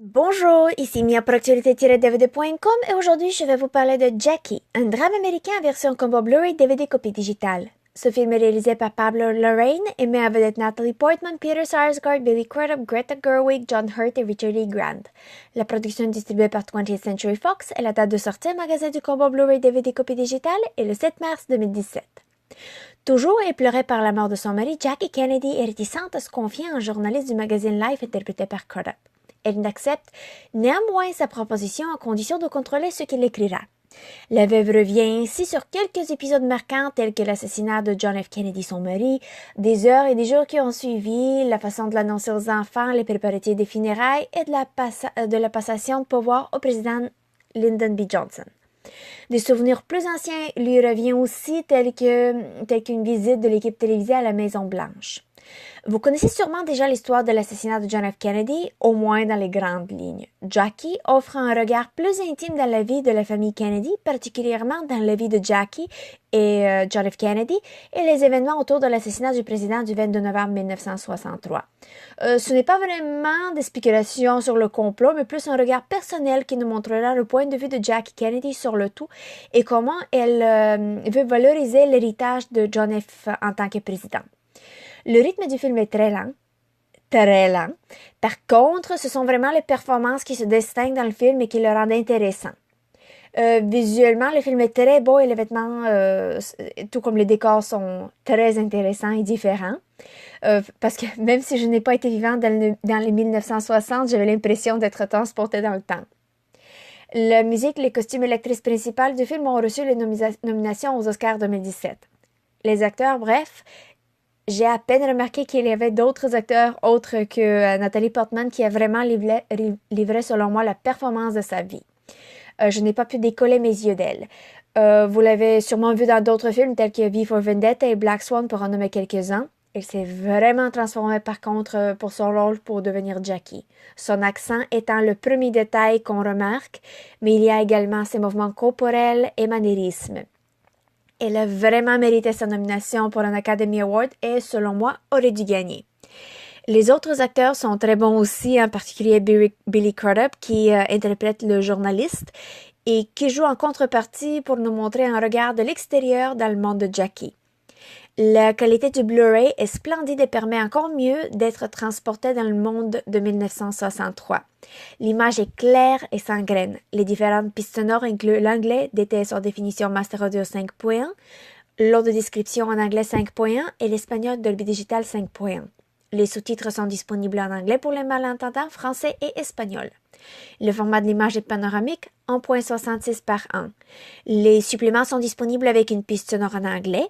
Bonjour, ici Mia pour actualité-dvd.com et aujourd'hui je vais vous parler de Jackie, un drame américain en version combo Blu-ray DVD copie digitale. Ce film est réalisé par Pablo Larraín et met en vedette Natalie Portman, Peter Sarsgaard, Billy Crudup, Greta Gerwig, John Hurt et Richard E. Grant. La production est distribuée par 20th Century Fox et la date de sortie en magasin du combo Blu-ray DVD copie digitale est le 7 mars 2017. Toujours éplorée par la mort de son mari, Jackie Kennedy est réticente à se confier à un journaliste du magazine Life interprété par Crudup. Elle n'accepte néanmoins sa proposition à condition de contrôler ce qu'il écrira. La veuve revient ainsi sur quelques épisodes marquants tels que l'assassinat de John F. Kennedy, son mari, des heures et des jours qui ont suivi, la façon de l'annoncer aux enfants, les préparatifs des funérailles et de la passation de pouvoir au président Lyndon B. Johnson. Des souvenirs plus anciens lui reviennent aussi tels qu'une visite de l'équipe télévisée à la Maison-Blanche. Vous connaissez sûrement déjà l'histoire de l'assassinat de John F. Kennedy, au moins dans les grandes lignes. Jackie offre un regard plus intime dans la vie de la famille Kennedy, particulièrement dans la vie de Jackie et John F. Kennedy et les événements autour de l'assassinat du président du 22 novembre 1963. Ce n'est pas vraiment des spéculations sur le complot, mais plus un regard personnel qui nous montrera le point de vue de Jackie Kennedy sur le tout et comment elle veut valoriser l'héritage de John F. en tant que président. Le rythme du film est très lent. Très lent. Par contre, ce sont vraiment les performances qui se distinguent dans le film et qui le rendent intéressant. Visuellement, le film est très beau et les vêtements, tout comme les décors, sont très intéressants et différents. Parce que même si je n'ai pas été vivante dans les 1960, j'avais l'impression d'être transportée dans le temps. La musique, les costumes et l'actrice principale du film ont reçu les nominations aux Oscars 2017. Les acteurs, bref, j'ai à peine remarqué qu'il y avait d'autres acteurs autres que Natalie Portman qui a vraiment livré, selon moi, la performance de sa vie. Je n'ai pas pu décoller mes yeux d'elle. Vous l'avez sûrement vu dans d'autres films tels que V for Vendetta et Black Swan pour en nommer quelques-uns. Elle s'est vraiment transformée par contre pour son rôle pour devenir Jackie. Son accent étant le premier détail qu'on remarque, mais il y a également ses mouvements corporels et maniérismes. Elle a vraiment mérité sa nomination pour un Academy Award et, selon moi, aurait dû gagner. Les autres acteurs sont très bons aussi, en particulier Billy Crudup, qui interprète le journaliste et qui joue en contrepartie pour nous montrer un regard de l'extérieur dans le monde de Jackie. La qualité du Blu-ray est splendide et permet encore mieux d'être transporté dans le monde de 1963. L'image est claire et sans graines. Les différentes pistes sonores incluent l'anglais DTS en définition Master Audio 5.1, l'audio description en anglais 5.1 et l'espagnol Dolby Digital 5.1. Les sous-titres sont disponibles en anglais pour les malentendants, français et espagnol. Le format de l'image est panoramique, 1.66 par 1. Les suppléments sont disponibles avec une piste sonore en anglais.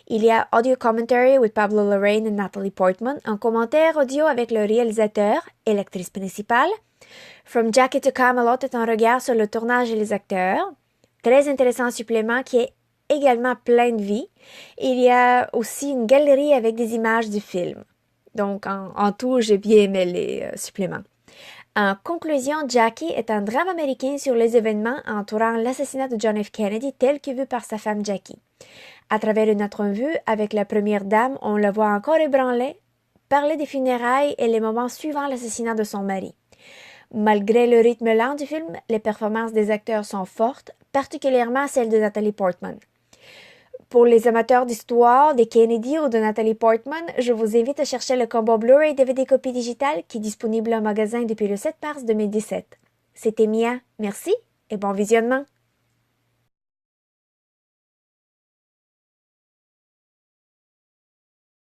Il y a Audio Commentary with Pablo Larraín et Natalie Portman, un commentaire audio avec le réalisateur et l'actrice principale. From Jackie to Camelot est un regard sur le tournage et les acteurs. Très intéressant supplément qui est également plein de vie. Il y a aussi une galerie avec des images du film. Donc, en tout, j'ai bien aimé les suppléments. En conclusion, Jackie est un drame américain sur les événements entourant l'assassinat de John F. Kennedy tel que vu par sa femme Jackie. À travers une entrevue avec la première dame, on la voit encore ébranlée, parler des funérailles et les moments suivant l'assassinat de son mari. Malgré le rythme lent du film, les performances des acteurs sont fortes, particulièrement celles de Natalie Portman. Pour les amateurs d'histoire des Kennedy ou de Natalie Portman, je vous invite à chercher le combo Blu-ray DVD copie digitale qui est disponible en magasin depuis le 7 mars 2017. C'était Mia, merci et bon visionnement!